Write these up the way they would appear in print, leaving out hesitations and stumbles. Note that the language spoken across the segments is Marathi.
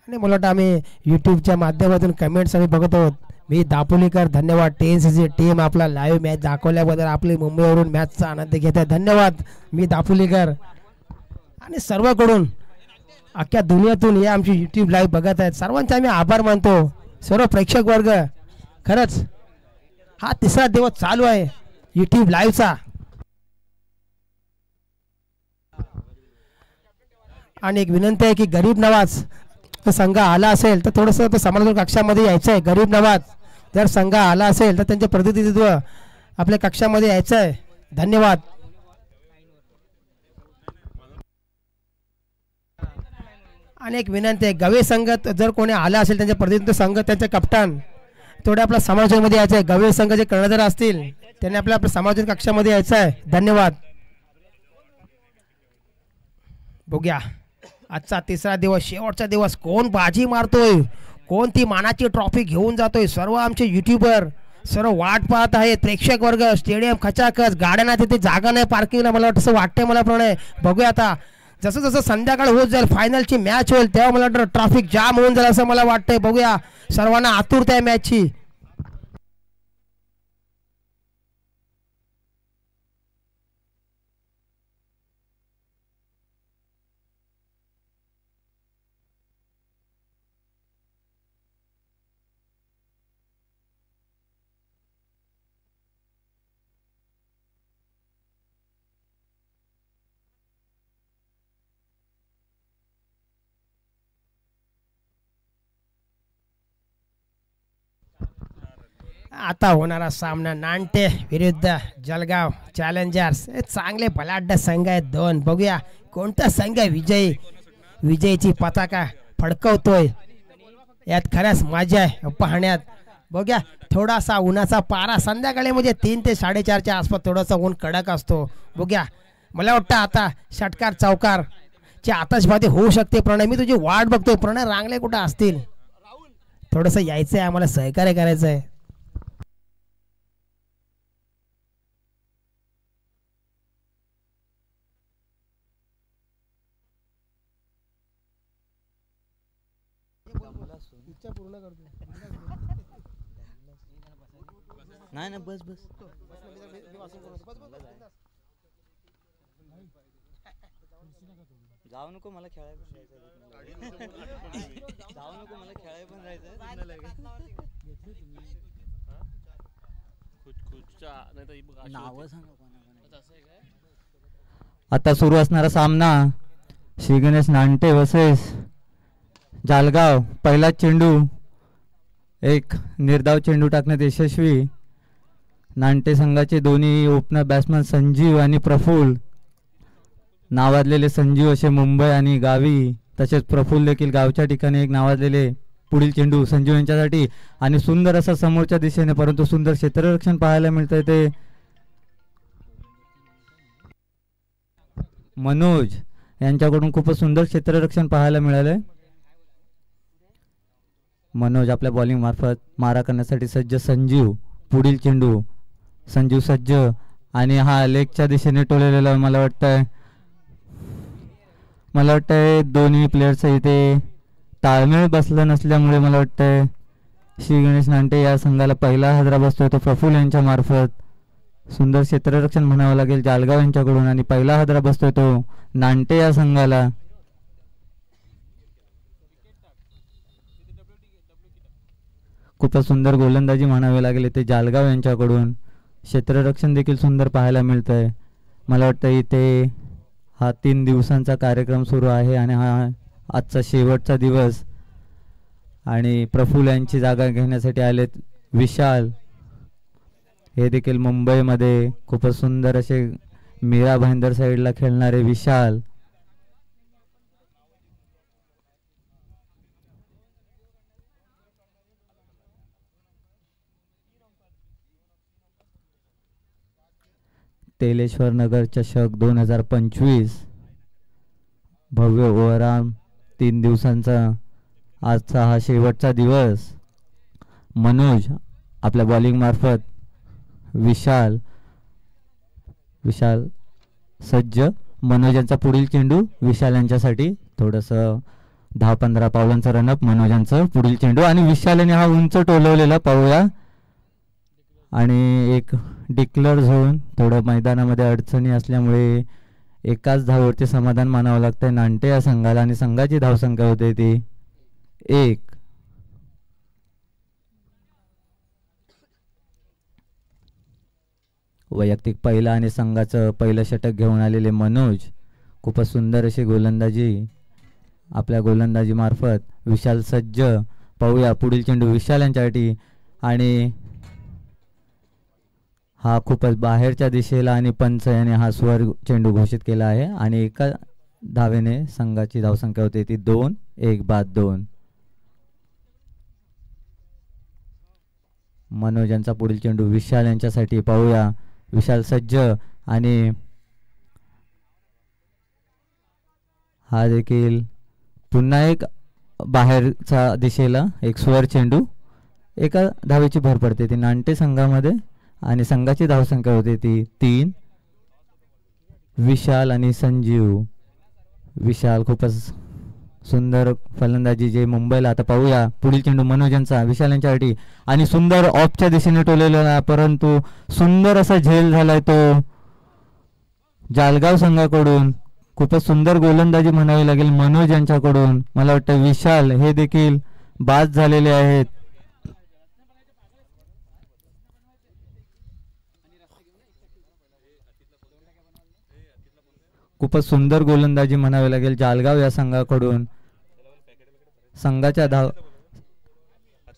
आणि मला वाटतं आम्ही यूट्यूबच्या माध्यमातून कमेंट्स आम्ही बघत आहोत. मी दापोलीकर धन्यवाद. टेन्सची टीम आपला लाईव्ह मॅच दाखवल्याबद्दल आपली मुंबईवरून मॅचचा आनंद घेत आहे. धन्यवाद मी दापोलीकर. आणि सर्वकडून अख्ख्या दुनियातून हे आमची यूट्यूब लाईव्ह बघत आहेत सर्वांचे आम्ही आभार मानतो. सर्व प्रेक्षक वर्ग खरंच हा तिसरा दिवस चालू आहे यूट्यूब लाईव्हचा. आणि एक विनंती आहे की गरीब नवाज संघ आला असेल तर थोडंसं तो समालोचन कक्षामध्ये यायचं आहे. गरीब नवाज जर संघ आला असेल तर त्यांचे प्रतिनिधित्व आपल्या कक्षामध्ये यायचं आहे. धन्यवाद. आणि एक विनंती आहे गवे संघ जर कोणी आला असेल त्यांचे प्रतिनिधित्व संघ त्यांचे कप्तान थोडे आपल्या समालोचनामध्ये यायचं आहे. गवे संघ जे कर्णधार असतील त्यांनी आपल्या समालोचन कक्षामध्ये यायचं आहे. धन्यवाद. बघूया आजचा तिसरा दिवस शेवटचा दिवस कोण बाजी मारतोय कोण ती मानाची ट्रॉफी घेऊन जातोय. सर्व आमचे युट्यूबर सर्व वाट पाहत आहेत. प्रेक्षक वर्ग स्टेडियम खचाखच गाड्यांना तिथे जागा नाही पार्किंगला मला वाटतं असं वाटतंय मला प्रमाणे. बघूया आता जसं जसं संध्याकाळ होत जाईल फायनलची मॅच होईल तेव्हा मला वाटतं ट्रॅफिक जाम होऊन जाईल असं मला वाटतंय. बघूया सर्वांना आतुरता आहे मॅचची. आता होणारा सामना नांटे विरुद्ध जळगाव चॅलेंजर्स. हे चांगले बलाढ्य संघ आहेत दोन. बघूया कोणता संघ विजयीची पताका फडकवतोय. यात खरंच मजा आहे पाहण्यात. बघूया थोडासा उन्हाचा पारा संध्याकाळी म्हणजे 3 ते 4:30च्या आसपास थोडासा ऊन कडक असतो. बघूया मला वाटतं आता षटकार चौकारची आतषबाजी होऊ शकते. प्रणय मी तुझी वाट बघतोय. प्रणय रांगले कुठं असतील थोडंसं यायचं आहे आम्हाला सहकार्य करायचं आहे. नाही ना बस बस जाऊ नको मला खेळायला पण जायचं. जाऊ नको मला खेळायला पण जायचं. आता सुरू असणारा सामना श्री गणेश नांटे वर्सेस जालगाव. पहिला चेंडू एक निर्धाव चेंडू टाकण्यात यशस्वी. नांटे संघाचे दोन्ही ओपनर बॅट्समन संजीव आणि प्रफुल्ल नावाजलेले संजीव असे मुंबई आणि गावी तसेच प्रफुल्ल देखील गावच्या ठिकाणी एक नावाजलेले. पुढील चेंडू संजीव यांच्यासाठी आणि सुंदर असा समोरच्या दिशेने परंतु सुंदर क्षेत्ररक्षण पाहायला मिळतंय ते मनोज यांच्याकडून खूपच सुंदर क्षेत्ररक्षण पाहायला मिळालंय. मनोज आपल्या बॉलिंग मार्फत मारा करण्यासाठी सज्ज. संजीव पुढील चेंडू संजीव सज्ज आणि हा लेगच्या दिशेने टोलेलेला. मला वाटतंय दोन्ही प्लेयर्स इथे ताळमेळ बसला नसल्यामुळे मला वाटतंय श्री गणेश नांटे या संघाला पहिला हादरा बसतोय तो प्रफुल्ल यांच्या मार्फत. सुंदर क्षेत्ररक्षण म्हणावं लागेल जालगाव यांच्याकडून आणि पहिला हादरा बसतोय तो नांटे या संघाला. खूपच सुंदर गोलंदाजी म्हणावी लागेल ते जालगाव यांच्याकडून. क्षेत्ररक्षण देखील सुंदर पाहायला मिळतंय. मला वाटतं इथे हा 3 दिवसांचा कार्यक्रम सुरू आहे आणि हा आजचा शेवटचा दिवस. आणि प्रफुल्ल यांची जागा घेण्यासाठी आलेत विशाल. हे देखील मुंबईमध्ये खूपच सुंदर असे मीरा भाईंदर साईडला खेळणारे विशाल. तेलेश्वर नगर चषक 2025 भव्य ओव्हरऑल 3 दिवसांचा आजचा हा शेवटचा दिवस. मनोज आपल्या बॉलिंग मार्फत विशाल सज्ज. मनोज यांचा पुढील चेंडू विशाल यांच्यासाठी. थोडंसं 10-15 पावलांचं रनअप मनोज यांचं पुढील चेंडू आणि विशाल याने हा उंच टोलवलेला पाहूया. आणि एक डिक्लेअर झोन. थोडं मैदानामध्ये अडचणी असल्यामुळे एकाच धावेवरती समाधान मानावं लागतंय नांटे या संघाला आणि संघाची धावसंख्या होते ती 1. वैयक्तिक पहिला आणि संघाचं पहिलं षटक घेऊन आलेले मनोज. खूपच सुंदर अशी गोलंदाजी आपल्या गोलंदाजी मार्फत. विशाल सज्ज. पाहूया पुढील चेंडू विशाल यांच्यासाठी आणि हा खूपच बाहेरच्या दिशेला आणि पंच याने हा स्वर चेंडू घोषित केला आहे आणि एका धावेने संघाची धावसंख्या होते ती 2. 1 बाद 2. मनोज यांचा पुढील चेंडू विशाल यांच्यासाठी. पाहूया विशाल सज्ज आणि हा देखील पुन्हा एक बाहेरच्या दिशेला एक स्वर चेंडू. एका धावेची भर पडते ती नांटे संघामध्ये आणि संघाची धावसंख्या होते ती 3. विशाल आणि संजीव. विशाल खूपच सुंदर फलंदाजी जे मुंबईला. आता पाहूया पुढील चेंडू मनोज यांचा विशाल यांच्यासाठी आणि सुंदर ऑफच्या दिशेने टोलेला परंतु सुंदर असा झेल झालाय तो जालगाव संघाकडून. खूपच सुंदर गोलंदाजी म्हणावी लागेल मनोज यांच्याकडून. मला वाटतं विशाल हे देखील बाद झालेले आहेत. खूपच सुंदर गोलंदाजी म्हणावी लागेल जालगाव या संघाकडून. संघाच्या धाव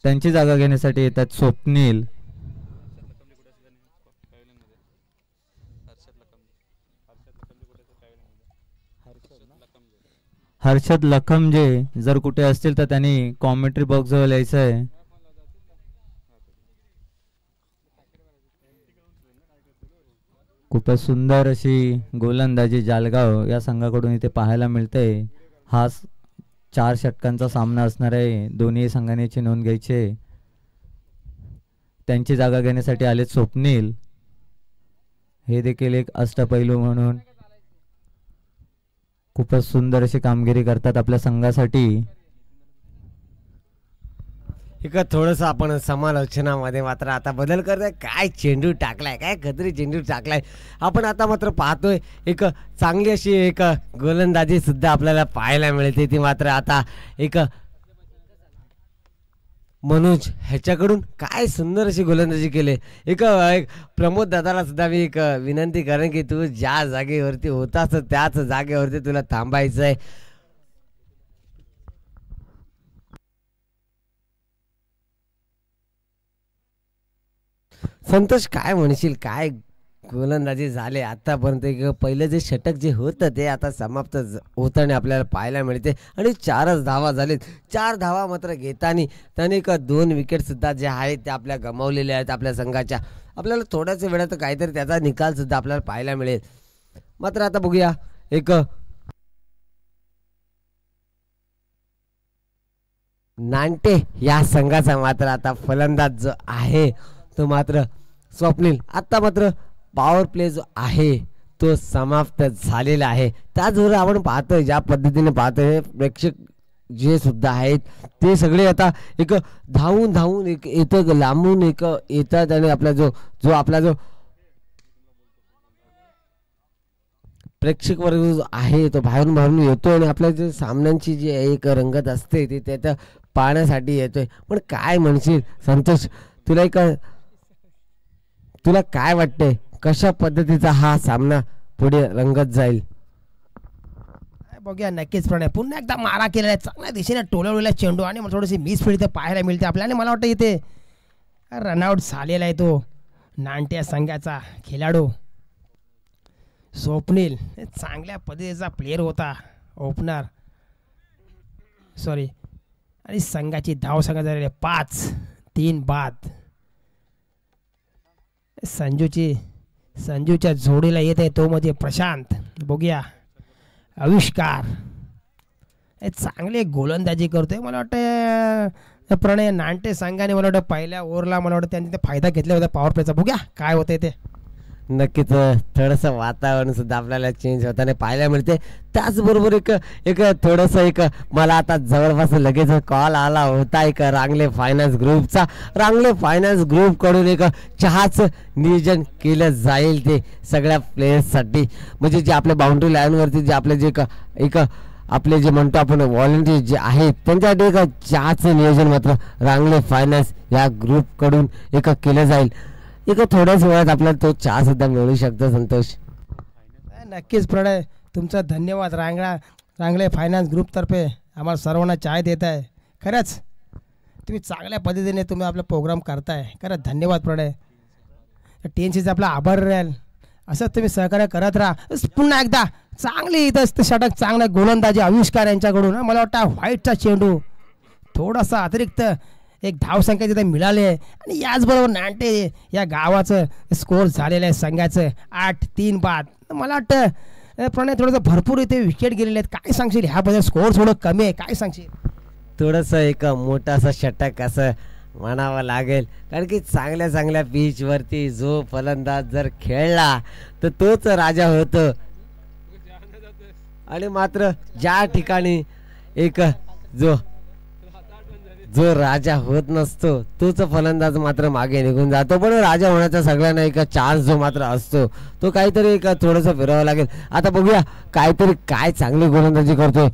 त्यांची जागा घेण्यासाठी येतात स्वप्नील. हर्षद लखमजे जर कुठे असतील तर त्यांनी कॉमेंट्री बॉक्स जवळ यायचं आहे. खूपच सुंदर अशी गोलंदाजी जालगाव या संघाकडून इथे पाहायला मिळते. हा 4 षटकांचा सामना असणार आहे. दोन्ही संघांची नोंद घ्यायची. त्यांची जागा घेण्यासाठी आले स्वप्नील. हे देखील एक अष्टपैलू म्हणून खूपच सुंदर अशी कामगिरी करतात आपल्या संघासाठी. एक थोडंसं आपण समालोचनामध्ये मात्र आता बदल करतोय. काय चेंडू टाकलाय, काय गदरी चेंडू टाकलाय. आपण आता मात्र पाहतोय एक चांगली अशी एक गोलंदाजी सुद्धा आपल्याला पाहायला मिळते. ती मात्र आता एक मनोज ह्याच्याकडून काय सुंदर अशी गोलंदाजी केली. एक प्रमोद दादाला सुद्धा मी एक विनंती करेन की तू ज्या जागेवरती होतास त्याच जागेवरती तुला थांबायचं आहे. संतोष काय म्हणशील, काय गोलंदाजी झाले आतापर्यंत. पहिलं जे षटक जे होतं ते आता समाप्त होताना आपल्याला पाहायला मिळते आणि 4च धावा झालेत. 4 धावा मात्र घेताना त्याने 2 विकेटसुद्धा जे आहेत ते आपल्या गमावलेल्या आहेत आपल्या संघाच्या. आपल्याला थोड्याच वेळात काहीतरी त्याचा निकालसुद्धा आपल्याला पाहायला मिळेल. मात्र आता बघूया एक नांटे या संघाचा मात्र आता फलंदाज जो आहे तो मात्र स्वप्नील. आता मात्र पॉवर प्ले जो आहे तो समाप्त झालेला आहे. त्याचबरोबर आपण पाहतोय ज्या पद्धतीने पाहतोय प्रेक्षक जे सुद्धा आहेत ते सगळे आता एक धावून एक येतं लांबून एक येतात आणि आपला जो आपला जो प्रेक्षक वर्ग जो आहे तो बाहेरून येतो आणि आपल्या जे सामन्यांची जी एक रंगत असते ती त्याचं पाहण्यासाठी येतोय. पण काय म्हणशील संतोष, तुला काय वाटतंय कशा पद्धतीचा हा सामना पुढे रंगत जाईल? बघूया नक्कीच. प्रणय पुन्हा एकदा मारा केलेला आहे चांगल्या दिशेने टोलवलेला चेंडू आणि मला थोडीशी मिस फील्ड इथे पाहायला मिळते आपल्याला. आणि मला वाटतं इथे रनआउट झालेला आहे तो नांट्या संघाचा खेळाडू स्वप्नील. चांगल्या पद्धतीचा प्लेयर होता ओपनर सॉरी. आणि संघाची धावसंख्या झालेली 5-3 बाद. संजूच्या जोडीला येत आहे तो म्हणजे प्रशांत. बघूया आविष्कार चांगले गोलंदाजी करतोय. मला वाटतं प्रणय नांटे संघाने मला वाटतं पहिल्या ओव्हरला मला वाटतं त्यांनी ते फायदा घेतला होता पॉवर प्लेचा. बघूया काय होतंय ते. नक्कीच थोडंसं वातावरण सुद्धा आपल्याला चेंज होताना पाहायला मिळते. त्याचबरोबर एक एक थोडंसं एक मला आता जवळपास लगेच कॉल आला होता एक रांगले फायनान्स ग्रुपचा. रांगले फायनान्स ग्रुपकडून एक चहाचं नियोजन केलं जाईल ते सगळ्या प्लेयर्ससाठी. म्हणजे जे आपल्या बाउंड्री लाईनवरती जे आपले जे एक आपले जे म्हणतो आपण व्हॉलंटियर जे आहेत त्यांच्यासाठी एक चहाचं नियोजन मात्र रांगले फायनान्स या ग्रुपकडून एक केलं जाईल. एक थोड्याच वेळात आपल्याला तो चहा सुद्धा मिळू शकतो. संतोष, नक्कीच प्रणय, तुमचा धन्यवाद. रांगले फायनान्स ग्रुपतर्फे आम्हाला सर्वांना चहा देत आहे. खरंच तुम्ही चांगल्या पद्धतीने तुम्ही आपला प्रोग्राम करताय. खरंच धन्यवाद प्रणय. टीएनसीचा आपला आभार राहील. असंच तुम्ही सहकार्य करत राहा. पुन्हा एकदा चांगली इथं षटक चांगला गोलंदाजी आविष्कार यांच्याकडून. मला वाटतं व्हाईटचा चेंडू थोडासा अतिरिक्त एक धावसंख्या तिथे मिळाले आणि याचबरोबर नांटे या गावाचं स्कोर झालेलं आहे संघाचं 8-3 बाद. मला वाटतं प्रणय थोडंसं भरपूर इथे विकेट गेलेले आहेत. काय सांगशील ह्याबद्दल? स्कोर थोडं कमी आहे, काय सांगशील? थोडंसं एक मोठंसं षटक असं म्हणावं लागेल. कारण की चांगल्या चांगल्या पिचवरती जो फलंदाज जर खेळला तर तोच राजा होतो. आणि मात्र ज्या ठिकाणी एक जो राजा होत नसतो तोच फलंदाज मात्र मागे निघून जातो. पण राजा होण्याचा सगळ्यांना एक चान्स जो मात्र असतो तो काहीतरी एक थोडंसं फिरावं लागेल. आता बघूया काहीतरी काय चांगली गोलंदाजी करतोय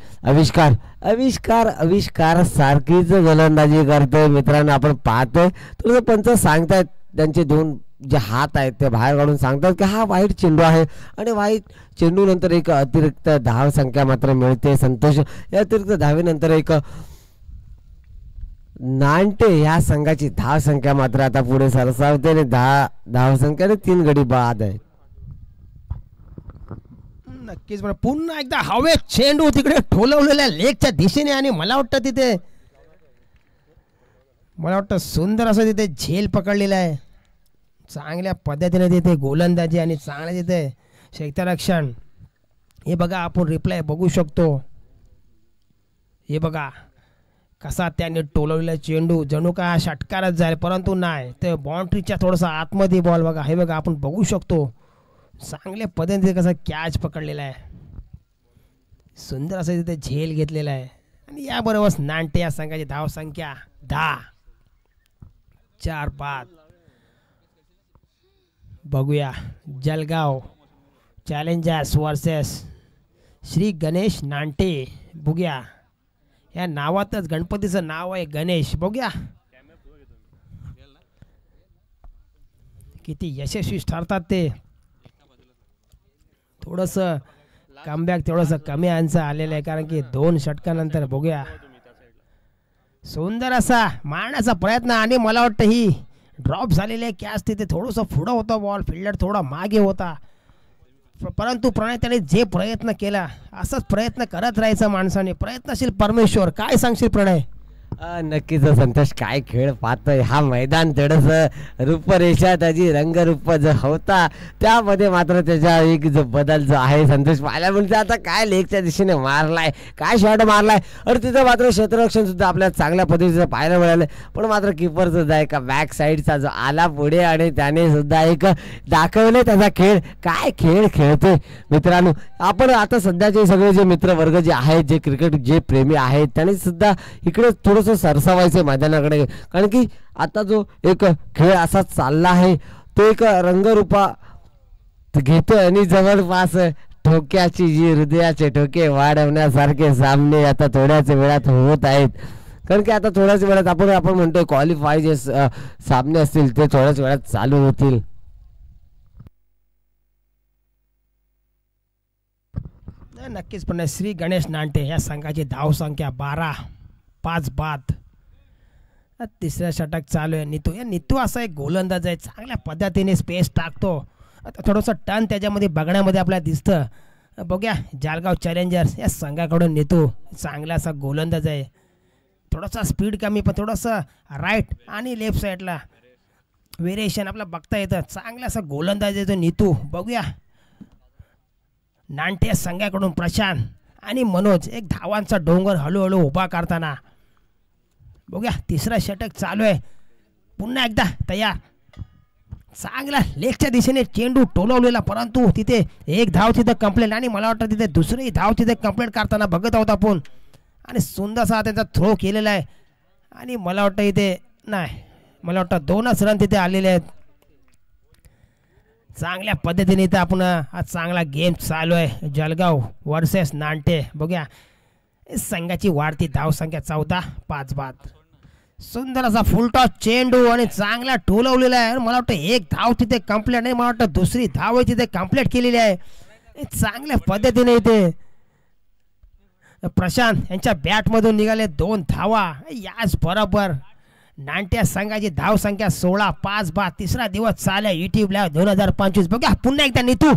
आविष्कार सारखीच गोलंदाजी करतोय मित्रांनो. आपण पाहतोय थोडंसं पंच सांगतायत त्यांचे दोन जे हात आहेत ते बाहेर काढून सांगतात की हा वाईट चेंडू आहे आणि वाईट चेंडू नंतर एक अतिरिक्त धाव संख्या मात्र मिळते. संतोष, या अतिरिक्त धावेनंतर एक नांटे या संघाची धाव संख्या मात्र आता पुढे सरसावते आणि धाव संख्याने 3 गडी बाद आहे. नक्कीच पुन्हा एकदा हवेत चेंडू तिकडे ठोलवलेल्या लेगच्या दिशेने आणि मला वाटतं सुंदर असं तिथे झेल पकडलेला आहे. चांगल्या पद्धतीने तिथे गोलंदाजी आणि चांगल्या तिथे क्षेत्ररक्षण. हे बघा आपण रिप्लाय बघू शकतो. हे बघा कसा त्याने टोलवलेला चेंडू जणू का षटकारच जाईल, परंतु नाही, ते बाउंड्रीच्या थोडासा आतमध्ये बॉल बघा. हे बघा आपण बघू शकतो चांगल्या पद्धतीने कसा कॅच पकडलेला आहे. सुंदर असं तिथे झेल घेतलेला आहे. आणि याबरोबर नांटे या संघाची धाव संख्या 10, 4 बाद. बघूया जलगाव चॅलेंजर्स वर्सेस श्री गणेश नांटे. बघूया या नावातच गणपतीचं नाव आहे गणेश. बघूया किती यशस्वी ठरतात ते. थोडंसं कमबॅक थोडंसं कमी अंश आलेलं आहे कारण की 2 षटकानंतर. बघूया सुंदर असा मारण्याचा प्रयत्न आणि मला वाटतं ही ड्रॉप झालेली आहे कॅच. तिथे थोडंसं पुढं होता बॉल, फिल्डर थोडा मागे होता, परंतु प्रणय त्याने जे प्रयत्न केला असंच प्रयत्न करत राहायचं माणसाने. प्रयत्नशील परमेश्वर. काय सांगशील प्रणय? नक्कीच संतोष, काय खेळ पाहतोय. हा मैदान थोडंसं रूपरेषा त्याची रंगरूप जो होता त्यामध्ये मात्र त्याचा एक जो बदल जो आहे संतोष पाहायला मिळते. आता काय लेगच्या दिशेने मारलाय, काय शॉट मारलाय आणि तिथं मात्र क्षेत्ररक्षण सुद्धा आपल्याला चांगल्या पद्धतीचं पाहायला मिळालं. पण मात्र किपर सुद्धा एका बॅक साईडचा जो आला पुढे आणि त्याने सुद्धा एक दाखवले त्याचा खेळ. काय खेळ खेळतोय मित्रांनो. आपण आता सध्याचे सगळे जे मित्र वर्ग जे आहेत, जे क्रिकेट जे प्रेमी आहेत, त्यांनी सुद्धा इकडे थोडंसं सरसावायचे मैदानाकडे. कारण की आता जो एक खेळ असा चालला आहे तो एक रंगरूपा घेतोय आणि जवळपास ठोक्याची जी हृदयाचे ठोके वाढवण्यासारखे सामने आता थोड्याच वेळात होत आहेत. कारण की आता थोड्याच वेळात आपण म्हणतोय क्वालिफाय जे सामने असतील ते थोड्याच वेळात चालू होतील. नक्कीच पण श्री गणेश नांटे या संघाची धाव संख्या 12, 5 बाद. तिसऱ्या षटक चालू आहे. नितू असा एक गोलंदाज आहे, चांगल्या पद्धतीने स्पेस टाकतो. आता थोडंसं टर्न त्याच्यामध्ये बघण्यामध्ये आपल्याला दिसतं. बघूया जळगाव चॅलेंजर्स या संघाकडून नितू चांगला असा गोलंदाज आहे. थोडासा स्पीड कमी पण थोडंसं राईट आणि लेफ्ट साईडला व्हेरिएशन आपल्याला बघता येतं. चांगला असा गोलंदाज आहे तो नितू. बघूया नांटे संघाकडून प्रशांत आणि मनोज एक धावांचा डोंगर हळूहळू उभा करताना. बघूया तिसरा षटक चालू आहे. पुन्हा एकदा तयार चांगला लेगच्या दिशेने चेंडू टोलवलेला, परंतु तिथे एक धाव तिथे कंप्लेंट आणि मला वाटतं तिथे दुसरी धाव तिथे कंप्लेंट करताना बघत आहोत आपण. आणि सुंदरसा त्यांचा थ्रो केलेला आहे आणि मला वाटतं इथे नाही, मला वाटतं 2च रन तिथे आलेले आहेत. चांगल्या पद्धतीने इथं आपण हा चांगला गेम चालू आहे. जळगाव वर्सेस नांटे. बघूया संघाची वाढती धावसंख्या 14-5 बाद. सुंदर असा फुलटॉस चेंडू आणि चांगला टोलवलेला आहे. मला वाटतं एक धाव तिथे कंप्लीट नाही, मला वाटतं दुसरी धाव तिथे कंप्लीट केलेली आहे. चांगल्या पद्धतीने इथे प्रशांत यांच्या बॅटमधून निघाले 2 धावा. याच बरोबर नांट्या संघाची धावसंख्या 16-5 बाद. तिसरा दिवस चालला युट्यूब लाईव्ह 2025. बघा पुन्हा एकदा नीतू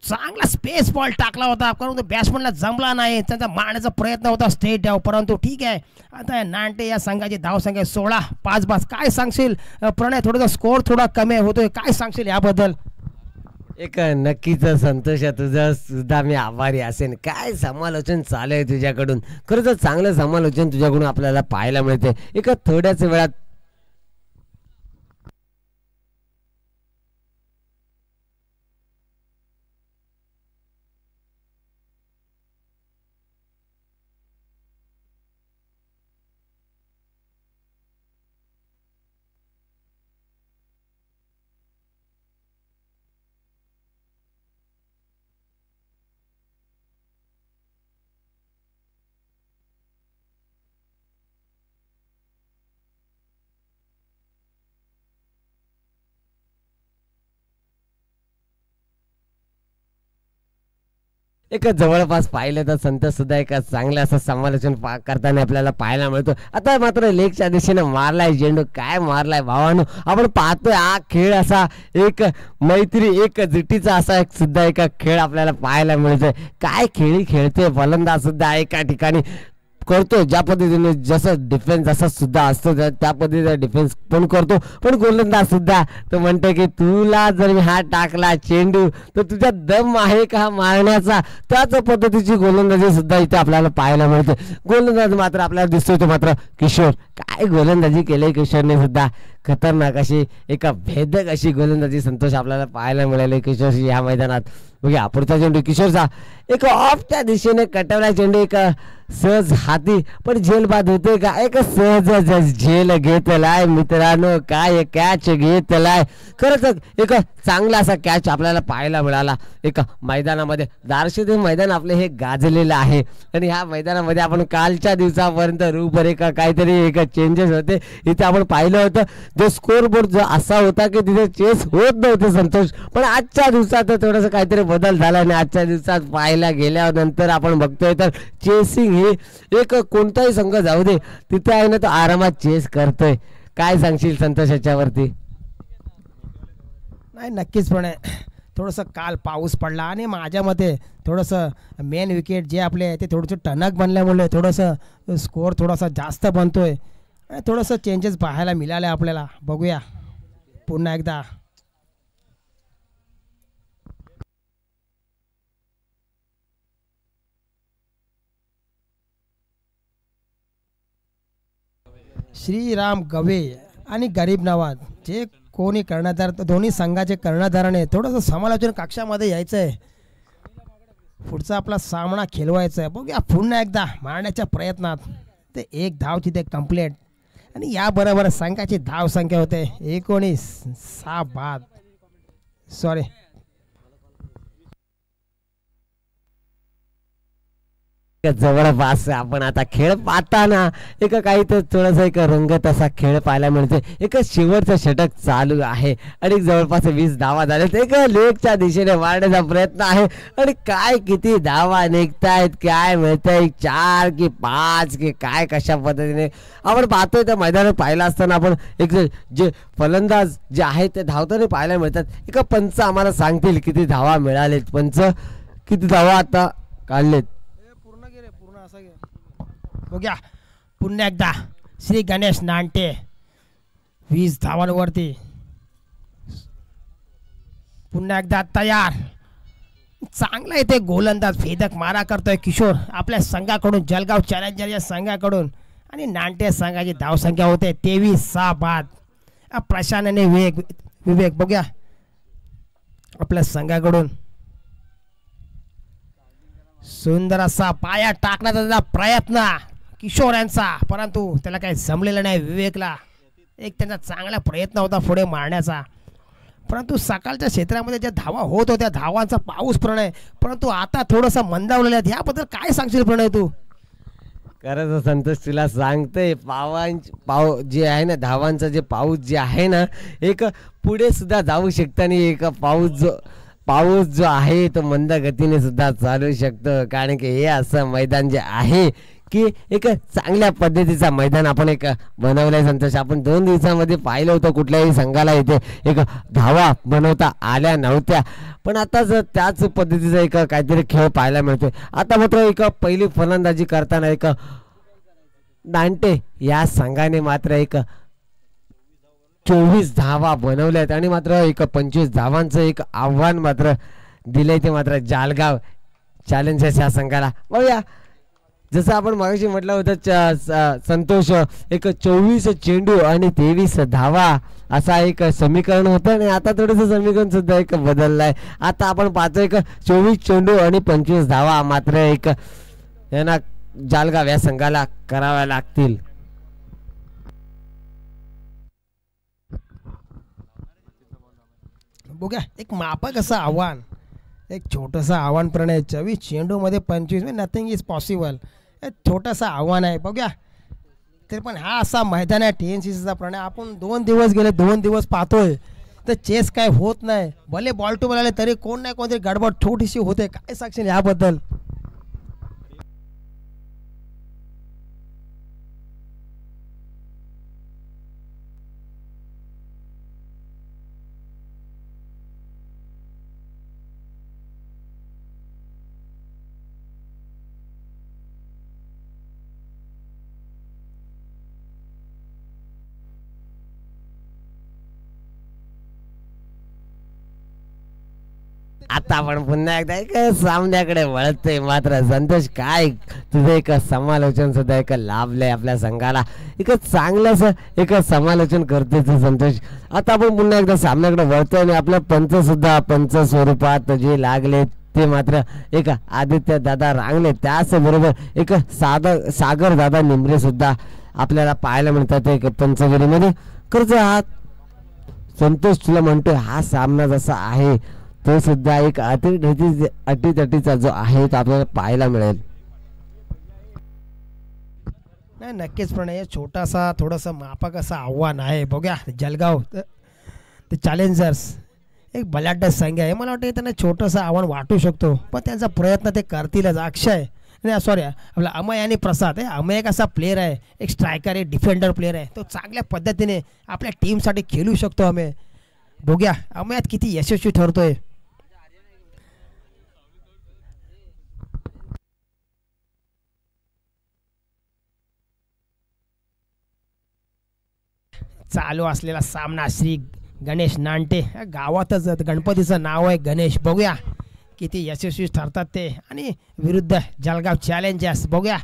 चांगला स्पेस बॉल टाकला होता, परंतु बॅट्समनला जमला नाही. त्यांचा मारण्याचा प्रयत्न होता स्ट्रेट डाव, परंतु ठीक आहे. आता नांटे या संघाची धावसंख्या 16-5 बाद. काय सांगशील प्रणय, थोडासा स्कोर थोडा कमी होतोय, काय सांगशील याबद्दल? एक नक्कीच संतोष आहे, तुझा सुद्धा मी आभारी असेन. काय समालोचन चालू आहे तुझ्याकडून, खरंच चांगलं समालोचन तुझ्याकडून आपल्याला पाहायला मिळते. एका थोड्याच वेळात एक जवळपास पाहिलं तर संतोष सुद्धा एक चांगलं असं समालोचन करताना आपल्याला पाहायला मिळतो. आता मात्र लेगच्या दिशेने मारलाय चेंडू, काय मारलाय भावानो. आपण पाहतोय हा खेळ असा एक मैत्री, एक जुटीचा असा एक सुद्धा एक खेळ आपल्याला पाहायला मिळतोय. काय खेळी खेळतोय फलंदाज सुद्धा एका ठिकाणी करतो, ज्या पद्धतीने जसं डिफेन्स जसा सुद्धा असतो त्या पद्धतीने डिफेन्स पण करतो. पण गोलंदाज सुद्धा तो म्हणतो की तुला जर मी हात टाकला चेंडू तर तुझा दम आहे का मारण्याचा, त्याच पद्धतीची गोलंदाजी सुद्धा इथे आपल्याला पाहायला मिळते. गोलंदाज मात्र आपल्याला दिसतोय तो मात्र किशोर. काय गोलंदाजी केली किशोरने सुद्धा, खतरनाक अशी एका भेदक अशी गोलंदाजी संतोष आपल्याला पाहायला मिळाली किशोरची या मैदानात. बघा पुढचा चेंडू किशोरचा एक ऑफच्या दिशेने कटवला चेंडू, एक सहज हाती पण झेल बाद होते का, एक सहज झेल घेतलाय मित्रांनो. काय कॅच घेतलाय, खरंच एक चांगला असा कॅच आपल्याला पाहायला मिळाला. एक मैदानामध्ये दार्शनिक मैदान आपले हे गाजलेलं आहे आणि ह्या मैदानामध्ये आपण कालच्या दिवसापर्यंत रूपरेखा काहीतरी एक चेंजेस होते इथे आपण पाहिलं होतं. जो स्कोर बोर्ड जो असा होता की तिथे चेस होत नव्हते संतोष, पण आजच्या दिवसात थोडंसं काहीतरी बदल झाला आणि आजच्या दिवसात पाहायला गेल्यानंतर आपण बघतोय तर चेसिंग हे एक कोणताही संघ जाऊ दे तिथे आहे ना तो आरामात चेस करतोय. काय सांगशील संतोष याच्यावरती? नाही नक्कीच, पण थोडंसं काल पाऊस पडला आणि माझ्या मते थोडंसं मेन विकेट जे आपले ते थोडंसं टणक बनल्यामुळे थोडंसं स्कोअर थोडासा जास्त बनतोय. थोडंसं चेंजेस पाहायला मिळाले आपल्याला. बघूया पुन्हा एकदा. श्रीराम गवे आणि गरीब नवाज जे कोणी कर्णधार, दोन्ही संघाचे कर्णधाराने थोडंसं समालोचन कक्षामध्ये यायचं आहे. पुढचा आपला सामना खेळवायचा आहे. बघूया पुन्हा एकदा मारण्याच्या प्रयत्नात ते एक धाव तिथे कंप्लीट आणि याबरोबर संघाची धाव संख्या होते 19-6 बाद. सॉरी जवळपास आपण आता खेळ पाहताना एक काही तर थोडासा एक रंगत असा खेळ पाहायला मिळते. एक शेवटचं षटक चालू आहे आणि जवळपास 20 धावा झालेत. एक लेगच्या दिशेने मारण्याचा प्रयत्न आहे आणि काय किती धावा निघतायत, काय मिळतंय 4 की 5 की काय कशा पद्धतीने आपण पाहतोय. त्या मैदानात पाहिलं असताना आपण एक जे फलंदाज जे आहेत ते धावताना पाहायला मिळतात. एक पंच आम्हाला सांगतील किती धावा मिळालेत, पंच किती धावा आता काढलेत. बघूया पुन्हा एकदा श्री गणेश नांटे 20 धावांवरती पुन्हा एकदा तयार. चांगला इथे गोलंदाज भेदक मारा करतोय किशोर आपल्या संघाकडून, जळगाव चॅलेंजर या संघाकडून. आणि नांटे संघाची धावसंख्या होते 23-6 बाद. प्रशांत आणि विवेक बघूया आपल्या संघाकडून सुंदर असा पाया टाकण्याचा प्रयत्न किशोर यांचा, परंतु त्याला काही जमलेलं नाही. विवेकला एक त्यांचा चांगला प्रयत्न होता पुढे मारण्याचा, परंतु सकाळच्या क्षेत्रामध्ये ज्या धावा होत होत्या, धावांचा पाऊस प्रणय, परंतु आता थोडंसं मंदावलेलं आहे. याबद्दल काय सांगशील प्रणय तू? खरंच संतोष तुला सांगतोय पाव जे आहे ना, धावांचा जे पाऊस जे आहे ना, एक पुढे सुद्धा जाऊ शकतं आणि एक पाऊस जो आहे तो मंद गतीने सुद्धा चालू शकतो. कारण की हे असं मैदान जे आहे की एक चांगल्या पद्धतीचा मैदान आपण एक बनवलंय संतोष. आपण 2 दिवसामध्ये पाहिलं होतं कुठल्याही संघाला इथे एक धावा बनवता आल्या नव्हत्या, पण आता जर त्याच पद्धतीचा एक काहीतरी खेळ पाहायला मिळतोय. आता मात्र एक पहिली फलंदाजी करताना एक नांटे या संघाने मात्र एक 24 धावा बनवल्यात आणि मात्र एक 25 धावांचं एक आव्हान मात्र दिलंय ते मात्र जालगाव चॅलेंजर्स या संघाला. बघूया जसं आपण मागाशी म्हटलं होतं संतोष, एक 24 चेंडू आणि 23 धावा असा एक समीकरण होतं आणि आता थोडंसं समीकरण सुद्धा एक बदललंय. आता आपण पाहतो एक 24 चेंडू आणि 25 धावा मात्र एक यांना जालगाव या संघाला कराव्या लागतील. बघा एक मापक असं आव्हान, एक छोटंसं आव्हान प्रणय. 24 चेंडूमध्ये 25 नथिंग इज पॉसिबल. एक छोटंसं आव्हान आहे बघा. तरी पण हा असा मैदान आहे TNCCचा प्रणय. आपण 2 दिवस गेले, 2 दिवस पाहतोय तर चेस काय होत नाही. भले बॉल टू बॉल आले तरी कोण नाही कोणतरी गडबड छोटीशी होते. काय सांगशील याबद्दल? आता आपण पुन्हा एकदा एक सामन्याकडे वळतोय. मात्र संतोष काय तुझं एक समालोचन सुद्धा एक लाभलंय आपल्या संघाला. एक चांगलंच एक समालोचन करतोय तू संतोष. आता आपण पुन्हा एकदा सामन्याकडे वळतोय आणि आपल्या पंच स्वरूपात जे लागले ते मात्र एक आदित्य दादा रांगले, त्याचबरोबर एक सागर दादा निंबरे सुद्धा आपल्याला पाहायला मिळतात एक पंचगिरीमध्ये. खरंच हा संतोष तुला म्हणतोय हा सामना जसा आहे तो सुद्धा एक अटीतटीचा जो आहे तो आपल्याला पाहायला मिळेल. नाही नक्कीच प्रणय छोटासा थोडंसं मापक असं आव्हान आहे. बघूया जलगाव ते चॅलेंजर्स एक बलाढ्य संघ आहे. मला वाटतं त्यांना छोटंसं आव्हान वाटू शकतो, पण त्यांचा प्रयत्न ते करतीलच. अक्षय नाही सॉरी आपला अमय आणि प्रसाद आहे. अमय एक असा प्लेअर आहे, एक स्ट्रायकर आहे, डिफेंडर प्लेअर आहे. तो चांगल्या पद्धतीने आपल्या टीमसाठी खेळू शकतो अमय. बघूया अमयात किती यशस्वी ठरतोय. चालू असलेला सामना श्री गणेश नांटे गावातच गणपतीचं नाव आहे गणेश. बघूया किती यशस्वी ठरतात ते. आणि विरुद्ध जलगाव चॅलेंजर्स. बघूया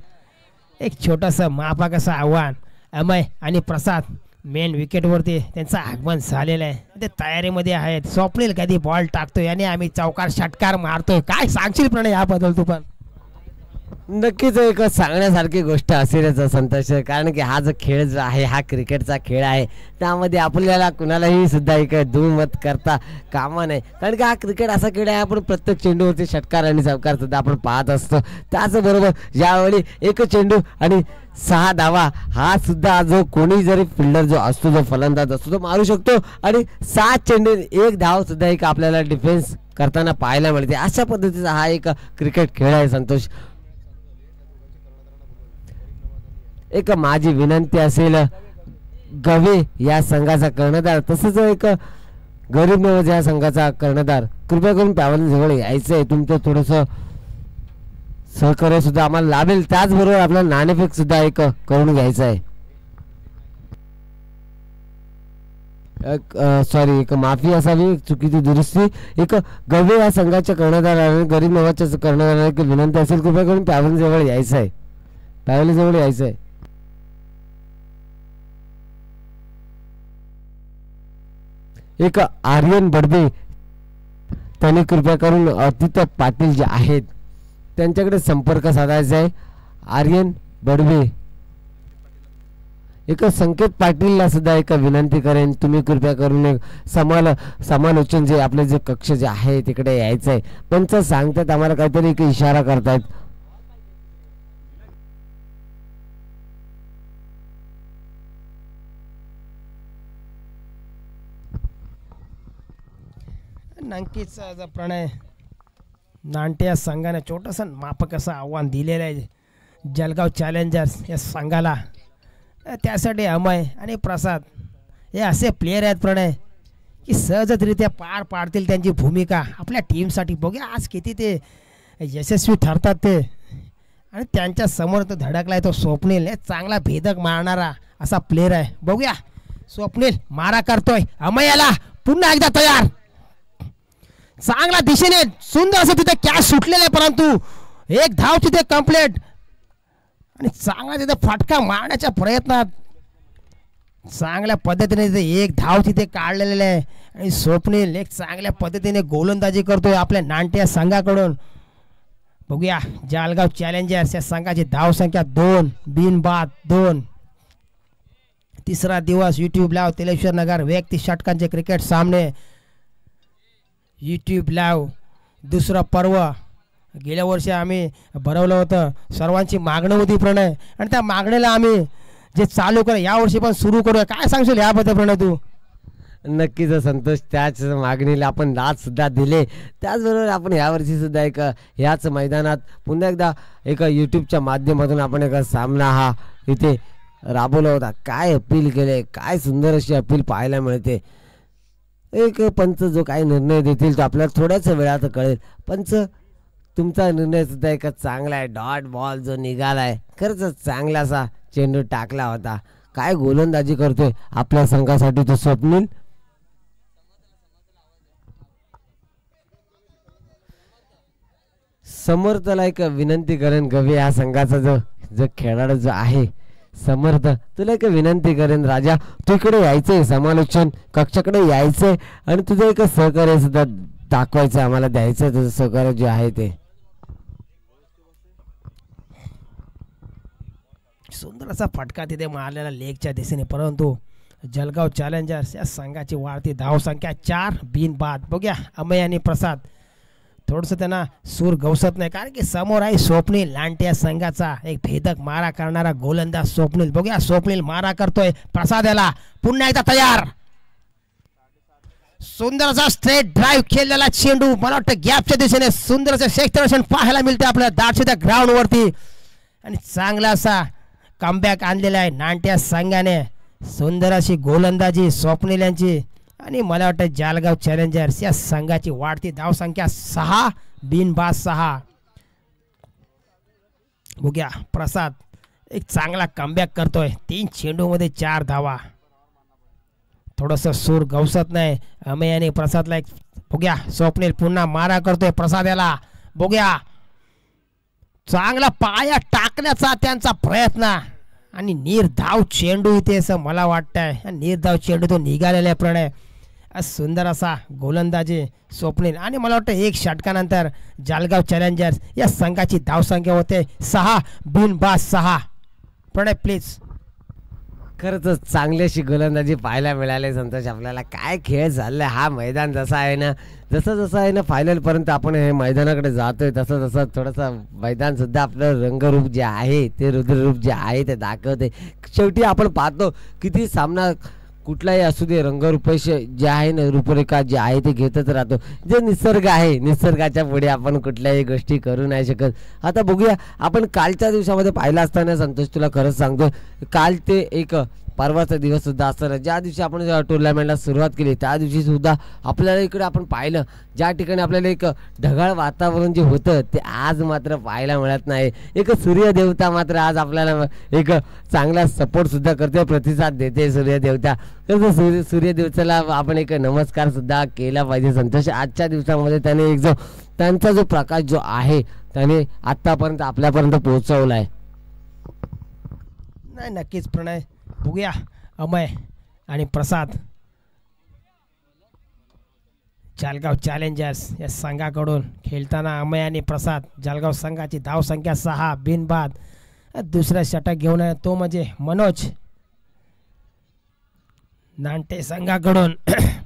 एक छोटंसं मापाक असं आव्हान. अमय आणि प्रसाद मेन विकेटवरती त्यांचं आगमन झालेलं आहे. ते तयारीमध्ये आहेत. स्वप्नील कधी बॉल टाकतोय आणि आम्ही चौकार षटकार मारतोय. काय सांगशील प्रणय याबद्दल तू? पण नक्कीच एक सांगण्यासारखी गोष्ट असेलच संतोष. कारण की हा जो खेळ जो आहे हा क्रिकेटचा खेळ आहे, त्यामध्ये आपल्याला कुणालाही सुद्धा एक दुमत करता कामा नाही. कारण की हा क्रिकेट असा खेळ आहे आपण प्रत्येक चेंडूवरती षटकार आणि चौकार सुद्धा आपण पाहत असतो. त्याचबरोबर ज्यावेळी एक चेंडू आणि 6 धावा हा सुद्धा जो कोणी जरी फिल्डर जो असतो, जो फलंदाज असतो तो मारू शकतो. आणि 7 चेंडू 1 धाव सुद्धा एक आपल्याला डिफेन्स करताना पाहायला मिळते. अशा पद्धतीचा हा एक क्रिकेट खेळ आहे संतोष. एक माझी विनंती असेल गवे या संघाचा कर्णधार तसंच एक गरीब नवाज या संघाचा कर्णधार कृपया करून पॅवल जवळ यायचं आहे. तुमचं थोडंसं सहकार्य सुद्धा आम्हाला लाभेल. त्याचबरोबर आपल्याला नाणेफेक सुद्धा एक करून घ्यायचं आहे. सॉरी एक माफी असावी, चुकीची दुरुस्ती. एक गवे या संघाच्या कर्णधार आणि गरीब नवाजच्या कर्णधाराला एक विनंती असेल कृपया करून पॅवल जवळ यायचं आहे. पॅवल जवळ यायचं आहे. एक आर्यन बडबे त्यांनी कृपया करून आदित्य पाटील जे आहेत त्यांच्याकडे संपर्क साधायचा आहे. आर्यन बडबे एक संकेत पाटीलला सुद्धा एक विनंती करेन, तुम्ही कृपया करून एक समालोचन जे आपले जे कक्ष जे आहे तिकडे यायचं आहे. पंच सांगतात आम्हाला काहीतरी एक इशारा करतायत. नक्कीच प्रणय नांटे या संघाने छोटंसं मापक असं आव्हान दिलेलं आहे जळगाव चॅलेंजर्स या संघाला. त्यासाठी अमय आणि प्रसाद हे असे प्लेयर आहेत प्रणय की सहजरित्या पार पाडतील त्यांची भूमिका आपल्या टीमसाठी. बघूया आज किती ते यशस्वी ठरतात ते. आणि त्यांच्या समोर तो धडकला आहे तो स्वप्नील, हे चांगला भेदक मारणारा असा प्लेयर आहे. बघूया स्वप्नील मारा करतोय, अमय याला पुन्हा एकदा तयार, चांगला दिशेने सुंदर असं तिथे कॅच सुटलेलं आहे, परंतु एक धाव तिथे कंप्लीट आणि चांगला तिथे फटका मारण्याच्या प्रयत्नात चांगल्या पद्धतीने तिथे एक धाव तिथे काढलेले आहे. आणि स्वप्नील एक चांगल्या पद्धतीने गोलंदाजी करतोय आपल्या नांटे संघाकडून. बघूया जळगाव चॅलेंजर्स या संघाची धाव संख्या 2 बिनबाद 2. तिसरा दिवस यूट्यूब लाव तेलेश्वर नगर व्यक्ती षटकांचे क्रिकेट सामने. यूट्यूब लाव दुसरं पर्व गेल्या वर्षी आम्ही भरवलं होतं, सर्वांची मागणी होती प्रणय, आणि त्या मागणीला आम्ही जे चालू करू यावर्षी पण सुरू करूया. काय सांगशील याबद्दल प्रणय तू? नक्कीच संतोष, त्याच मागणीला आपण दाद सुद्धा दिले. त्याचबरोबर आपण यावर्षी सुद्धा एक ह्याच मैदानात पुन्हा एकदा एक यूट्यूबच्या माध्यमातून आपण एक सामना हा इथे राबवला होता. काय अपील केले, काय सुंदर अशी अपील पाहायला मिळते. एक पंच जो काही निर्णय देतील तो आपल्याला थोड्याच वेळात कळेल. पंच तुमचा निर्णय सुद्धा एक चांगला आहे. डॉट बॉल जो निघालाय खरंच चांगला असा चेंडू टाकला होता. काय गोलंदाजी करतोय आपल्या संघासाठी तो स्वप्नील. समर्थला एक विनंती करेन गवे या संघाचा जो खेळाडू जो आहे समर्थ, तुला एक विनंती करेन राजा, तू इकडे यायचंय समालोचन कक्षाकडे यायचंय आणि तुझं एक सहकार्य सुद्धा दाखवायचं आम्हाला, द्यायचं तुझं सहकार्य जे आहे ते. सुंदर असा फटका तिथे मारलेला लेगच्या दिशेने, परंतु जळगाव चॅलेंजर्स या संघाची वाढती धाव संख्या 4 बिनबाद. बघूया अमय आणि प्रसाद थोडंसं त्यांना सूर गवसत नाही, कारण की समोर आहे स्वप्नील लांटे या संघाचा एक भेदक मारा करणारा गोलंदाज स्वप्नील. बघूया स्वप्नील मारा करतोय, प्रसाद याला पुन्हा एकदा तयार, सुंदर असा स्ट्रेट ड्राईव्ह खेळलेला चेंडू मला वाटतं गॅपच्या दिशेने सुंदर असं क्षेत्ररक्षण पाहायला मिळते आपल्याला दाटच्या ग्राउंड वरती. आणि चांगला असा कमबॅक आणलेला आहे नांट्या संघाने. सुंदर अशी गोलंदाजी स्वप्नील यांची. आणि मला वाटतं जळगाव चॅलेंजर्स या संघाची वाढती धाव संख्या 6 बिनबाद 6. बघूया प्रसाद एक चांगला कमबॅक करतोय, 3 चेंडूमध्ये 4 धावा. थोडस सूर गवसत नाही अमय आणि प्रसादला. एक बघूया स्वप्नील पुन्हा मारा करतोय, प्रसाद याला बघूया चांगला पाया टाकण्याचा त्यांचा प्रयत्न आणि निर्धाव चेंडू इथे असं मला वाटतंय. निर्धाव चेंडू तो निघालेला आहे प्रणय. सुंदर असा गोलंदाजी स्वप्नील. आणि मला वाटतं 1 षटकानंतर जळगाव चॅलेंजर्स या संघाची धावसंख्या होते 6 बिनबाद 6. प्रणय प्लीज. खरंच चांगल्याशी गोलंदाजी पाहायला मिळाले संतोष आपल्याला. काय खेळ चाललाय हा मैदान. जसा आहे ना जसं आहे ना फायनल पर्यंत आपण हे मैदानाकडे जातोय तसं थोडंसं मैदान सुद्धा आपलं रंगरूप जे आहे ते रुद्ररूप जे आहे ते दाखवते. शेवटी आपण पाहतो किती सामना कुठलाही असू दे रंगरूपेश जे आहे ना रूपरेखा जे आहे ते घेतच राहतो. जे निसर्ग आहे निसर्गाच्या पुढे आपण कुठल्याही गोष्टी करू नाही शकत. आता बघूया आपण कालच्या दिवसामध्ये पाहिलं असताना संतोष तुला खरंच सांगतो काल ते एक परवाचा दिवस सुद्धा असताना ज्या दिवशी आपण टुर्नामेंटला सुरुवात केली त्या दिवशी सुद्धा आपल्याला इकडे आपण पाहिलं ज्या ठिकाणी आपल्याला एक ढगाळ वातावरण जे होतं ते आज मात्र पाहायला मिळत नाही. एक सूर्यदेवता मात्र आज आपल्याला एक चांगला सपोर्ट सुद्धा करते, प्रतिसाद देते सूर्यदेवता. तसं सूर्यदेवताला आपण एक नमस्कार सुद्धा केला पाहिजे संतोष. आजच्या दिवसामध्ये त्याने एक जो त्यांचा जो प्रकाश जो आहे त्याने आतापर्यंत आपल्यापर्यंत पोहोचवला आहे. नाही नक्कीच प्रणय. बघूया अमय आणि प्रसाद जळगाव चॅलेंजर्स या संघाकडून खेळताना अमय आणि प्रसाद. जळगाव संघाची धावसंख्या 6 बिनबाद. दुसरा षटक घेऊन आहे तो म्हणजे मनोज. नांटे संघाकडून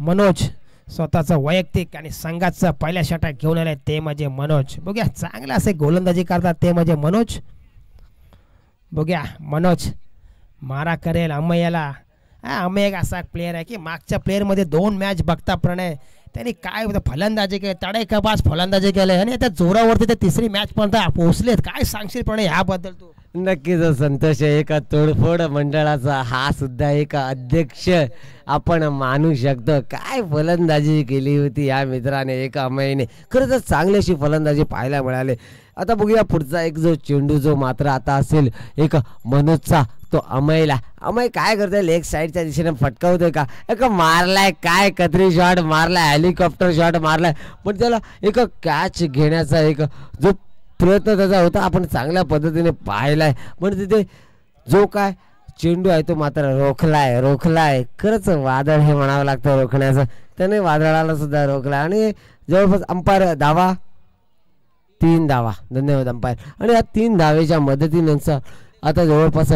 मनोज स्वतःचं वैयक्तिक आणि संघाचं पहिल्या षटक घेऊन आले ते म्हणजे मनोज. बघूया चांगलं असे गोलंदाजी करतात ते म्हणजे मनोज. बघूया मनोज मारा करेल अमयला. अमय एक असा प्लेअर आहे की मागच्या प्लेअरमध्ये 2 मॅच बघता प्रणय त्यांनी काय फलंदाजी केली, तडेकबाज फलंदाजी केले आणि त्या जोरावरती ते तिसरी मॅच पर्यंत पोहोचलेत. काय सांगशील प्रणय ह्याबद्दल तू? नक्कीच संतोष. एका तोडफोड मंडळाचा हा सुद्धा एक अध्यक्ष आपण मानू शकतो. काय फलंदाजी केली होती या मित्राने, एका अमयने. खरंच चांगली अशी फलंदाजी पाहायला मिळाली. आता बघूया पुढचा एक जो चेंडू जो मात्र आता असेल एक मनोजचा, तो अमयला. अमय काय करतोय, लेग साईडच्या दिशेने फटकावतोय का, एक मारलाय, काय कत्री शॉट मारलाय, हेलिकॉप्टर शॉट मारलाय. पण त्याला एक कॅच घेण्याचा एक जो प्रयत्न त्याचा होता आपण चांगल्या पद्धतीने पाहिलाय. पण तिथे जो काय चेंडू आहे तो मात्र रोखलाय. खरंच वादळ हे म्हणावं लागतं रोखण्याचं. त्याने वादळाला सुद्धा रोखला आणि जवळपास अंपायर धावा 3 धावा. धन्यवाद अंपायर. आणि या 3 धावेच्या मदतीनंतर आता जवळपास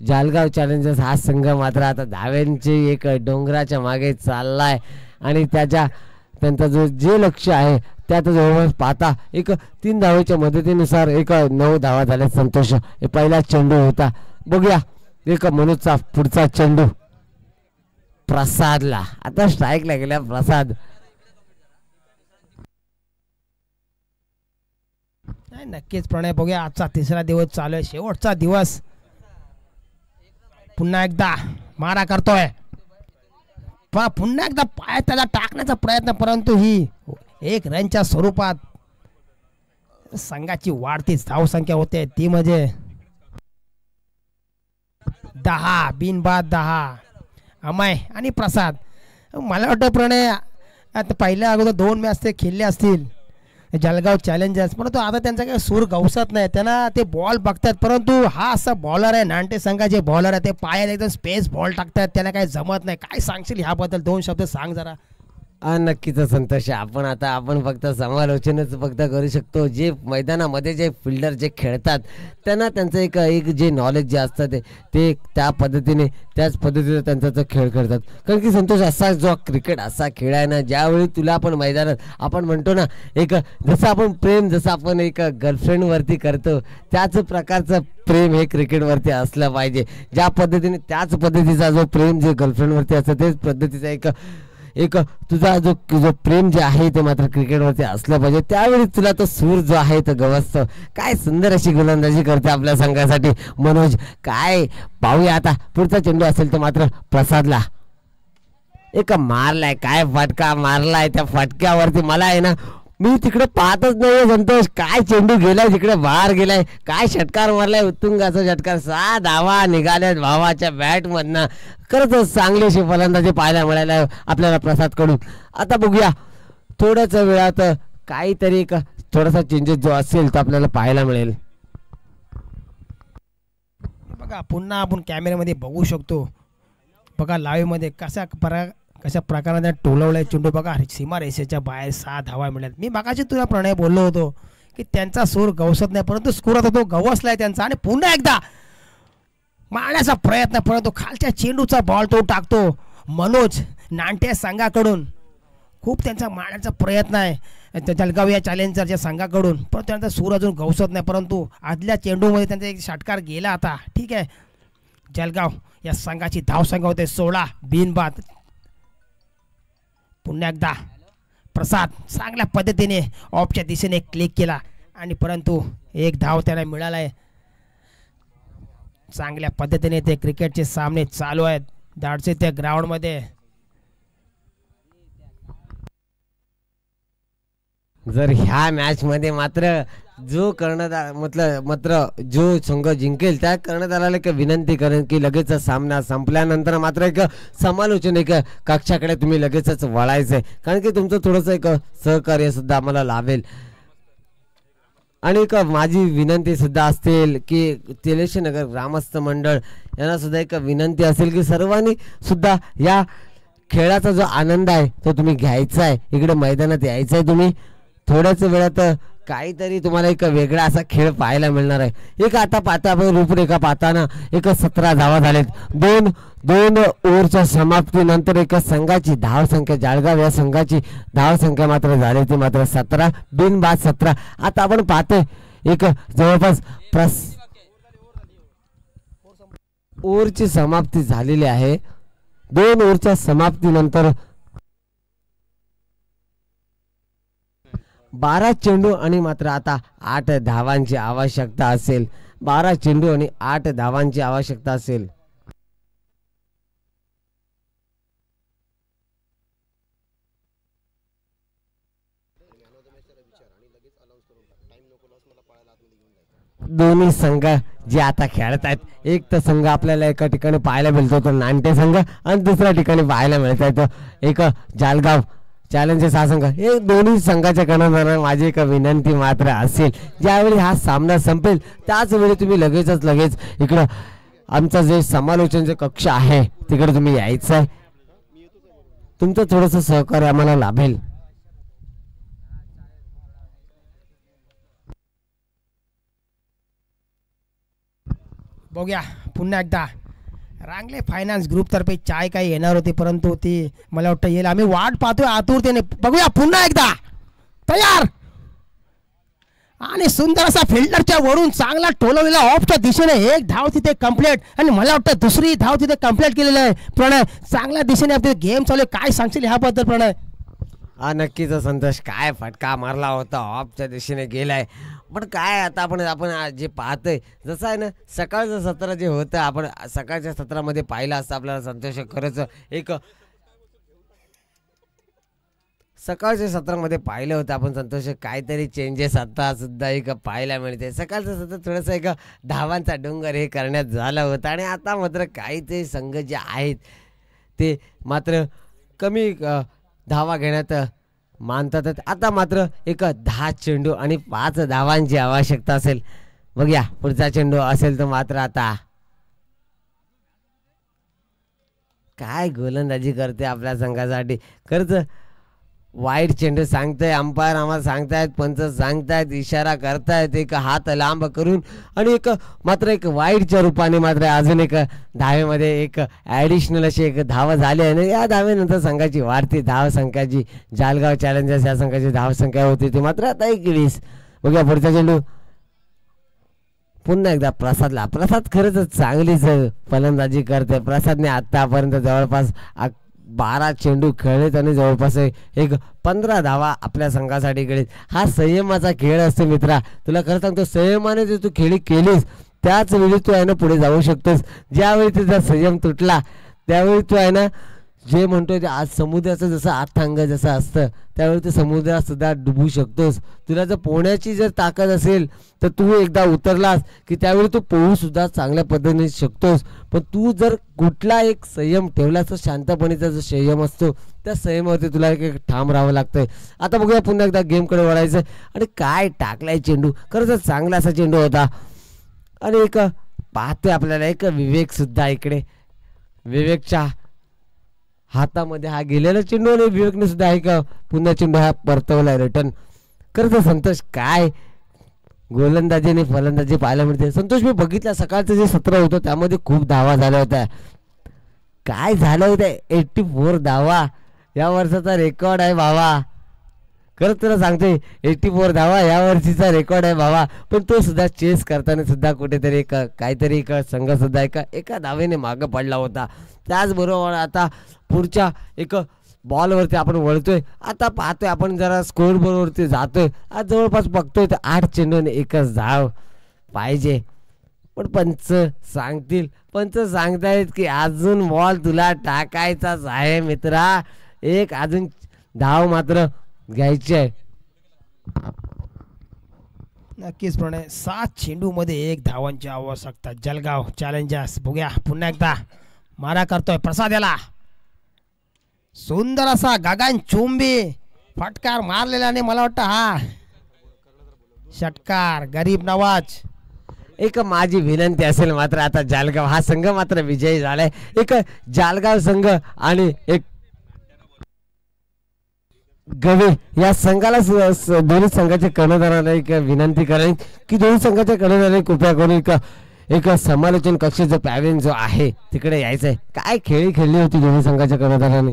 जळगाव चॅलेंजर्स हा संघ मात्र आता धाव्यांची एक डोंगराच्या मागे चाललाय आणि त्यांचा जे लक्ष आहे त्यात जवळपास पाहता एक 3 धावेच्या मदतीनुसार एक 9 धावा झाल्या. संतोष हे पहिला चेंडू होता. बघूया एक मनोजचा पुढचा चेंडू प्रसादला. आता स्ट्राईकला गेला प्रसाद. नक्कीच प्रणय. बघूया आजचा 3रा दिवस चालू आहे, शेवटचा दिवस. पुन्हा एकदा मारा करतोय, पुन्हा एकदा पाय त्याला टाकण्याचा प्रयत्न, परंतु ही 1 रनच्या स्वरूपात संघाची वाढतीच धावसंख्या होते ती म्हणजे 10 बिनबाद 10. अमय आणि प्रसाद. मला वाटतं प्रणय आता पहिल्या अगोदर 2 मॅच ते खेळले असतील जळगाव चॅलेंजर्स, परंतु आता त्यांचा काही सूर गवसत नाही. त्यांना ते बॉल बघतात, परंतु हा असा बॉलर आहे नांटे संघाचे बॉलर आहे, ते पायाला एकदम स्पेस बॉल टाकतात, त्यांना काही जमत नाही. काय सांगशील ह्याबद्दल, 2 शब्द सांग जरा. नक्कीच संतोष. आपण फक्त समालोचनच फक्त करू शकतो. जे मैदानामध्ये जे फिल्डर जे खेळतात त्यांना त्यांचं एक जे नॉलेज जे असतं ते त्याच पद्धतीने त्यांचा तो खेळ करतात. कारण की संतोष असा जो क्रिकेट असा खेळ आहे ना, ज्यावेळी तुला आपण मैदानात आपण म्हणतो ना एक जसं आपण एक गर्लफ्रेंडवरती करतो त्याच प्रकारचं प्रेम हे क्रिकेटवरती असलं पाहिजे. ज्या पद्धतीने त्याच पद्धतीचा जो प्रेम जे गर्लफ्रेंडवरती असतं तेच पद्धतीचा एक तुझा जो प्रेम जे आहे ते मात्र क्रिकेटवरती असलं पाहिजे. त्यावेळी तुला तो सूर जो आहे तो गवसतो. काय सुंदर अशी गोलंदाजी करते आपल्या संघासाठी मनोज. काय पाहूया आता पुढचा चेंडू असेल तर मात्र प्रसादला. एक मारलाय, काय फटका मारलाय. त्या फटक्यावरती मला आहे ना, मी तिकडे पाहतच नाही संतोष. काय चेंडू गेलाय तिकडे बाहेर गेलाय, काय षटकार मारलाय, उत्तुंगाचा षटकार. 6 धावा निघाल्यात भावाच्या बॅट मधनं. खरंच चांगली अशी फलंदाजी पाहायला मिळाल्या आपल्याला प्रसाद कडून. आता बघूया थोड्याच वेळात काहीतरी एक थोडासा चेंजेस जो असेल तो आपल्याला पाहायला मिळेल. बघा पुन्हा आपण कॅमेऱ्यामध्ये बघू शकतो. बघा लाईव्ह मध्ये कशा प्रकारे टोलवलाय चेंडू. बघा सीमारेषेच्या बाहेर 6 धावा मिळाल्या. मी मगाशी तुला प्रणय बोललो होतो की त्यांचा सूर गवसत नाही, परंतु स्कोर आता तो गवसलाय त्यांचा. आणि पुन्हा एकदा मारण्याचा प्रयत्न, परंतु खालच्या चेंडूचा बॉल तो टाकतो मनोज नांटे संघाकडून. खूप त्यांचा मारण्याचा प्रयत्न आहे जळगाव या चॅलेंजरच्या संघाकडून, पण त्यांचा सूर अजून गवसत नाही. परंतु आदल्या चेंडूमध्ये त्यांचा एक षटकार गेला. आता ठीक आहे, जळगाव या संघाची धावसंख्या होते 16 बिनबाद. पुन्हा एकदा प्रसाद चांगल्या पद्धतीने ऑफच्या दिशेने क्लिक केला आणि परंतु 1 धाव त्याला मिळालाय. चांगल्या पद्धतीने ते क्रिकेटचे सामने चालू आहेत दाडसे त्या ग्राउंड मध्ये. जर ह्या मॅच मध्ये मात्र जो जो संघ जिंकेल त्या करण्यात आलेला एक विनंती करेन की लगेच सामना संपल्यानंतर मात्र एक समालोचन एक कक्षाकडे तुम्ही लगेचच वळायचंय, कारण की तुमचं थोडंसं एक सहकार्य सुद्धा आम्हाला लाभेल. आणि एक माझी विनंती सुद्धा असेल की तेलेशनगर ग्रामस्थ मंडळ यांना सुद्धा एक विनंती असेल की सर्वांनी सुद्धा या खेळाचा जो आनंद आहे तो तुम्ही घ्यायचा आहे, इकडे मैदानात यायचं आहे तुम्ही. थोड्याच वेळात काहीतरी तुम्हाला एक वेगळा असा खेळ पाहायला मिळणार आहे. एक आता पाहता आपण रूपरेखा पाहताना एक 17 धावा झालेत. दोन ओव्हरच्या समाप्तीनंतर एक संघाची धाव संख्या, जाळगाव या संघाची धाव संख्या मात्र झाली ती मात्र 17, बिनबाद 17. आता आपण पाहतोय एक जवळपास ओव्हरची समाप्ती झालेली आहे. 2 ओव्हरच्या समाप्तीनंतर 12 चेंडू आणि मात्र आता 8 धावांची आवश्यकता असेल. 12 चेंडू आणि 8 धावांची आवश्यकता असेल. दोन्ही संघ जे आता खेळत आहेत, एक तर संघ आपल्याला एका ठिकाणी पाहायला मिळतो तो नांटे संघ आणि दुसऱ्या ठिकाणी पाहायला मिळत आहे तो एक जालगाव चॅलेंजर्स हा संघ. हे दोन्ही संघाच्या कर्णधारांना माझी एक विनंती मात्र असेल, ज्यावेळी हा सामना संपेल त्याच वेळी तुम्ही लगेच इकडं आमचा जे समालोचनचे कक्ष आहे तिकडे तुम्ही यायचं आहे. तुमचं थोडंसं सहकार्य आम्हाला लाभेल. बघूया पुन्हा एकदा रांगले फायनान्स ग्रुप तर्फे चाय काही येणार होती, परंतु ती मला वाटतं येईल. आम्ही वाट पाहतोय आतुरतेने. बघूया पुन्हा एकदा तयार आणि सुंदर असा फिल्डरच्या वरून चांगला टोलवलेला ऑफच्या दिशेने एक धाव तिथे कंप्लीट आणि मला वाटतं दुसरी धाव तिथे कंप्लीट केलेली आहे. प्रणय चांगल्या दिशेने आपले गेम चालू आहे. काय सांगशील ह्याबद्दल प्रणय? हा नक्कीच संतोष, काय फटका मारला होता, ऑफच्या दिशेने गेलाय. पण काय आता आपण जे पाहतोय जसं आहे ना, सकाळचं सत्र जे होतं आपण सकाळच्या सत्रामध्ये पाहिलं असतं आपल्याला संतोष. खरंच एक सकाळच्या सत्रामध्ये पाहिलं होतं आपण संतोष, काहीतरी चेंजेस आता सुद्धा एक पाहायला मिळते. सकाळचं सत्र थोडंसं एक धावांचा डोंगर हे करण्यात झाला होता आणि आता मात्र काहीतरी संघ जे आहेत ते मात्र कमी धावा घेण्यात मानतात. आता मात्र एक 10 चेंडू आणि 5 धावांची आवश्यकता असेल. बघूया पुढचा चेंडू असेल तर मात्र आता काय गोलंदाजी करते आपल्या संघासाठी. खरंच वाईट चेंडू सांगताय अंपायर, आम्हाला सांगतायत, पंच सांगतायत, इशारा करतायत एक हात लांब करून आणि एक मात्र एक वाईटच्या रूपाने मात्र अजून एक धावेमध्ये एक ॲडिशनल अशी एक धाव झाली आहे. आणि या धावेनंतर संघाची वाढती धाव संख्या जी जालगाव चॅलेंजर्स या संघाची धाव संख्या होती ती मात्र आता 21. बघूया पुढचा चेंडू पुन्हा एकदा प्रसादला. प्रसाद खरंच चांगलीच फलंदाजी करते. प्रसादने आतापर्यंत जवळपास 12 चेंडू खेळलेत आणि जवळपास एक 15 धावा आपल्या संघासाठी खेळीत. हा संयमाचा खेळ असतो मित्रा. तुला खरं सांगतो, संयमाने जर तू खेळी केलीस त्याच वेळी तू आहे ना पुढे जाऊ शकतोस. ज्यावेळी तुझा संयम तुटला त्यावेळी तू आहे ना जे म्हणतोय ते आज समुद्राचं जसं अथांग जसं असतं त्यावेळी तू समुद्रात सुद्धा डुबू शकतोस. तुला जर पोहण्याची जर ताकद असेल तर तू एकदा उतरलास की त्यावेळी तू पोहू सुद्धा चांगल्या पद्धतीने शकतोस. पण तू जर कुठला एक संयम ठेवलास तर शांतपणेचा जो संयम असतो त्या संयमावरती तुला एक ठाम राहावं लागतंय. आता बघूया पुन्हा एकदा गेमकडे वळायचं. आणि काय टाकलाय चेंडू, खरंच चांगला असा चेंडू होता. आणि एक पाहतोय आपल्याला एक विवेक सुद्धा इकडे, विवेकच्या हातामध्ये हा गेलेला चेंडू आणि विवेकने सुद्धा एक पुन्हा चेंडू हा परतवलाय रिटर्न. खरंच संतोष काय गोलंदाजी आणि फलंदाजी पाहायला मिळते. संतोष मी बघितलं सकाळचं जे सत्र होतं त्यामध्ये खूप धावा झाल्या होत्या. काय झालं होतं 84 धावा या वर्षाचा रेकॉर्ड आहे भावा. खरंच तुला सांगते 84 धावा या वर्षीचा रेकॉर्ड आहे भावा. पण तो सुद्धा चेस करताना सुद्धा कुठेतरी एक काहीतरी एक संघ सुद्धा एका धावेने मागं पडला होता. त्याचबरोबर आता पुढच्या एक बॉलवरती आपण वळतोय. आता पाहतोय आपण जरा स्कोर बोर्डवरती जातोय. आज जवळपास बघतोय तर 8 चेंडूने एकच धाव पाहिजे. पण पंच सांगतील, पंच सांगतायत की अजून बॉल तुला टाकायचाच आहे मित्रा, एक अजून धाव मात्र घ्यायची आहे. नक्कीच प्रणय 7 चेंडू मध्ये 1 धावांची आवश्यकता जलगाव चॅलेंजर्स. बघूया पुन्हा एकदा मारा करतोय प्रसाद याला. सुंदर असा गगन चुंबी फटकार मारलेल्याने मला वाटतं हा षटकार गरीब नवाज. एक माझी विनंती असेल मात्र आता जालगाव हा संघ मात्र विजयी झालाय. एक जालगाव संघ आणि एक गवे या संघाला दोन्ही संघाच्या कर्णधाराला एक विनंती करेन की दोन्ही संघाच्या कर्णधाराने कृपया करून एक समालोचन कक्ष जो पॅव्हलियन जो आहे तिकडे यायचं आहे. काय खेळी खेळली होती दोन्ही संघाच्या कर्णधाराने.